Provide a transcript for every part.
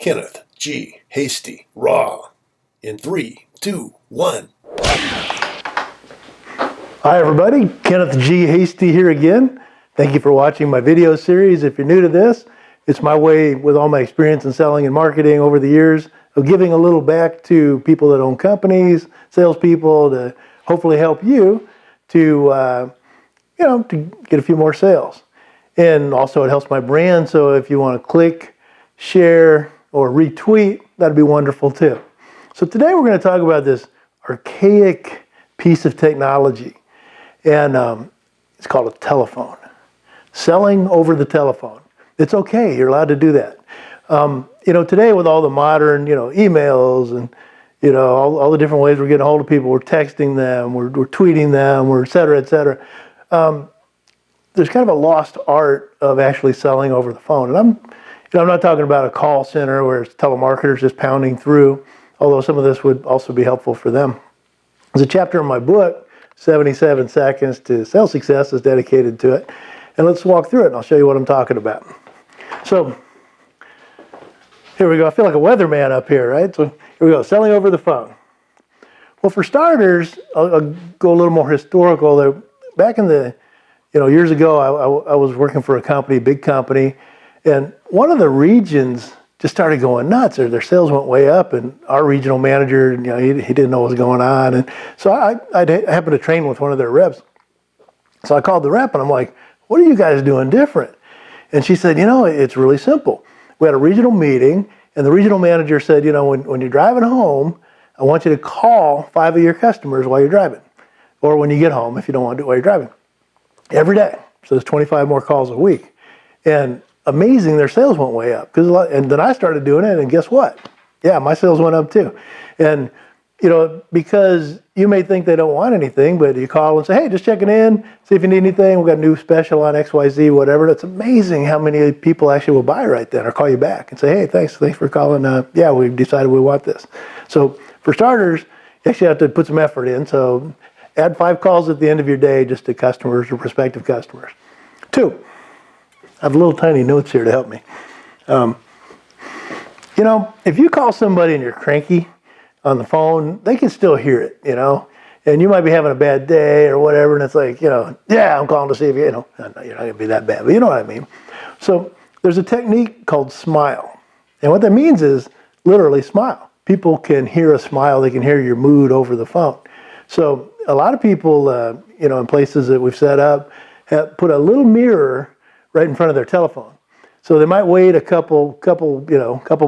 Kenneth G. Hasty Raw in 3, 2, 1. Hi everybody, Kenneth G. Hasty here again. Thank you for watching my video series. If you're new to this, it's my way with all my experience in selling and marketing over the years of giving a little back to people that own companies, salespeople, to hopefully help you to to get a few more sales. And also it helps my brand, so if you want to click, share, or retweet, that'd be wonderful too. So today we're going to talk about this archaic piece of technology, and it's called a telephone. Selling over the telephone. It's okay, you're allowed to do that. Today with all the modern, emails and, all the different ways we're getting a hold of people, we're texting them, we're tweeting them, we're et cetera, et cetera. There's kind of a lost art of actually selling over the phone. And I'm not talking about a call center where it's telemarketers just pounding through, although some of this would also be helpful for them. There's a chapter in my book, 77 Seconds to Sales Success, is dedicated to it. And let's walk through it and I'll show you what I'm talking about. So here we go. I feel like a weatherman up here, right? So here we go, selling over the phone. Well, for starters, I'll go a little more historical. Back in the, years ago, I was working for a company, big company, and one of the regions just started going nuts. Their sales went way up, and our regional manager, he didn't know what was going on. And so I happened to train with one of their reps. So I called the rep, and I'm like, what are you guys doing different? And she said, it's really simple. We had a regional meeting, and the regional manager said, when you're driving home, I want you to call 5 of your customers while you're driving, or when you get home if you don't want to do it while you're driving, every day. So there's 25 more calls a week. And amazing, their sales went way up. And then I started doing it, and guess what? Yeah, my sales went up too. And because you may think they don't want anything, but you call and say, hey, just checking in, see if you need anything. We've got a new special on XYZ, whatever. It's amazing how many people actually will buy right then or call you back and say, hey, thanks for calling. Yeah, we've decided we want this. So for starters, you actually have to put some effort in. So add 5 calls at the end of your day just to customers or prospective customers. 2, I have little tiny notes here to help me. If you call somebody and you're cranky on the phone, they can still hear it, and you might be having a bad day or whatever, and it's like, yeah, I'm calling to see if you're not going to be that bad, but you know what I mean. So there's a technique called smile. And what that means is literally smile. People can hear a smile. They can hear your mood over the phone. So a lot of people, in places that we've set up, have put a little mirror right in front of their telephone. So they might wait a couple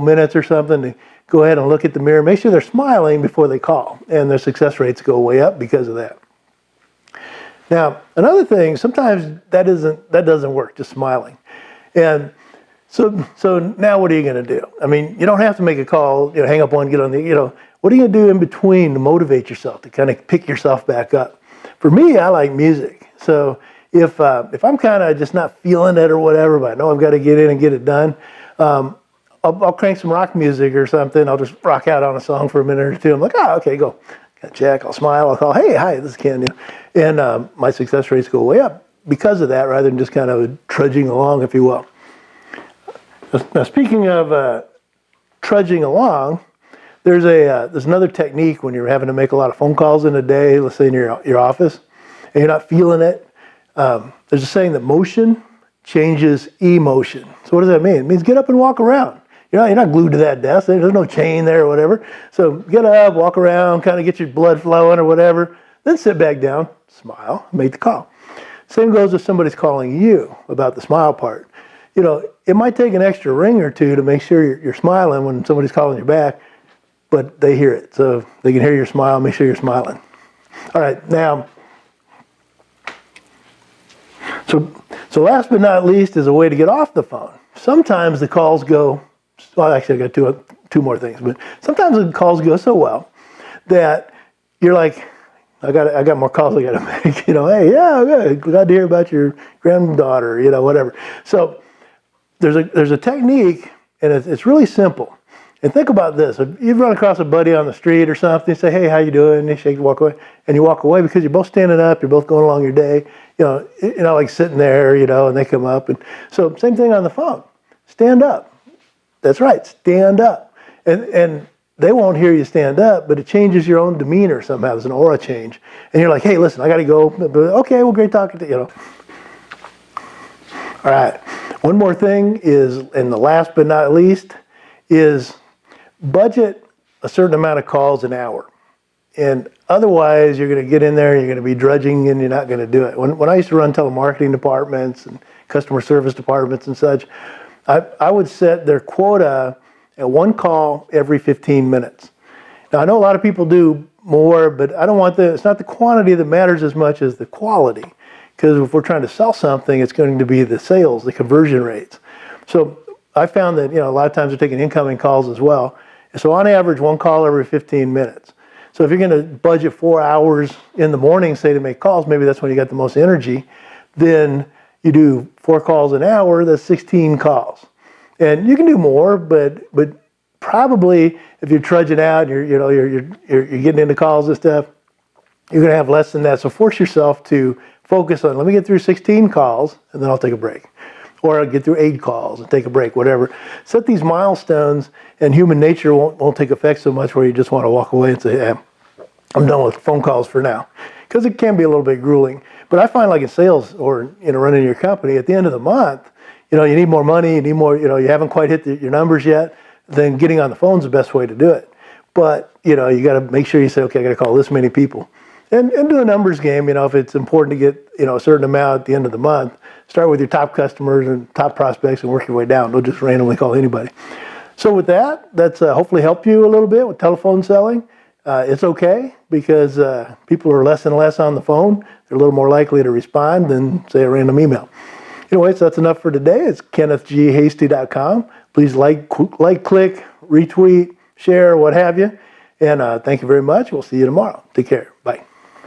minutes or something to go ahead and look at the mirror, make sure they're smiling before they call, and their success rates go way up because of that. Now, another thing, sometimes that doesn't work, just smiling. And so now what are you going to do? I mean, you don't have to make a call, hang up one, get on the, what are you going to do in between to motivate yourself, to kind of pick yourself back up? For me, I like music. So if I'm kind of just not feeling it or whatever, but I know I've got to get in and get it done, I'll crank some rock music or something. I'll just rock out on a song for a minute or two. I'm like, okay, go. Got to check. I'll smile. I'll call, hey, hi, this is Ken. And my success rates go way up because of that, rather than just kind of trudging along, if you will. Now, speaking of trudging along, there's another technique when you're having to make a lot of phone calls in a day, let's say in your office, and you're not feeling it. There's a saying that motion changes emotion. So what does that mean? It means get up and walk around. You're not glued to that desk. There's no chain there or whatever. So get up, walk around, kind of get your blood flowing or whatever. Then sit back down, smile, make the call. Same goes if somebody's calling you about the smile part. It might take an extra ring or two to make sure you're smiling when somebody's calling you back, but they hear it. So they can hear your smile, make sure you're smiling. All right, now, so last but not least is a way to get off the phone. Sometimes the calls go, well, actually I got two more things, but sometimes the calls go so well that you're like, I got more calls I got to make. Hey, yeah, good. Glad to hear about your granddaughter. Whatever. So there's a technique, and it's really simple. And think about this: if you run across a buddy on the street or something, you say, "Hey, how you doing?" And they shake, walk away, and you walk away because you're both standing up, you're both going along your day. You're not like sitting there, and they come up. And so same thing on the phone. Stand up. That's right, stand up. And they won't hear you stand up, but it changes your own demeanor somehow. There's an aura change. And you're like, hey, listen, I got to go. Okay, well, great talking to you. All right. One more thing is, and the last but not least, is budget a certain amount of calls an hour. And otherwise, you're going to get in there, you're going to be drudging, and you're not going to do it. When I used to run telemarketing departments and customer service departments and such, I would set their quota at one call every 15 minutes. Now, I know a lot of people do more, but I don't want it's not the quantity that matters as much as the quality. Because if we're trying to sell something, it's going to be the sales, the conversion rates. So I found that, a lot of times they're taking incoming calls as well. So on average, one call every 15 minutes. So if you're going to budget 4 hours in the morning, say, to make calls, maybe that's when you got the most energy, then you do 4 calls an hour, that's 16 calls. And you can do more, but probably if you're trudging out, you're getting into calls and stuff, you're going to have less than that. So force yourself to focus on, let me get through 16 calls and then I'll take a break. Or I'll get through 8 calls and take a break, whatever. Set these milestones, and human nature won't take effect so much where you just want to walk away and say, hey, I'm done with phone calls for now. Because it can be a little bit grueling. But I find, like in sales or running your company, at the end of the month, you need more money, you need more, you haven't quite hit your numbers yet, then getting on the phone is the best way to do it. But, you got to make sure you say, okay, I got to call this many people. And do a numbers game, if it's important to get, a certain amount at the end of the month, start with your top customers and top prospects and work your way down. Don't just randomly call anybody. So with that, that's hopefully helped you a little bit with telephone selling. It's okay because people are less and less on the phone. They're a little more likely to respond than, say, a random email. Anyway, so that's enough for today. It's KennethGHasty.com. Please like, click, retweet, share, what have you. And thank you very much. We'll see you tomorrow. Take care. Bye.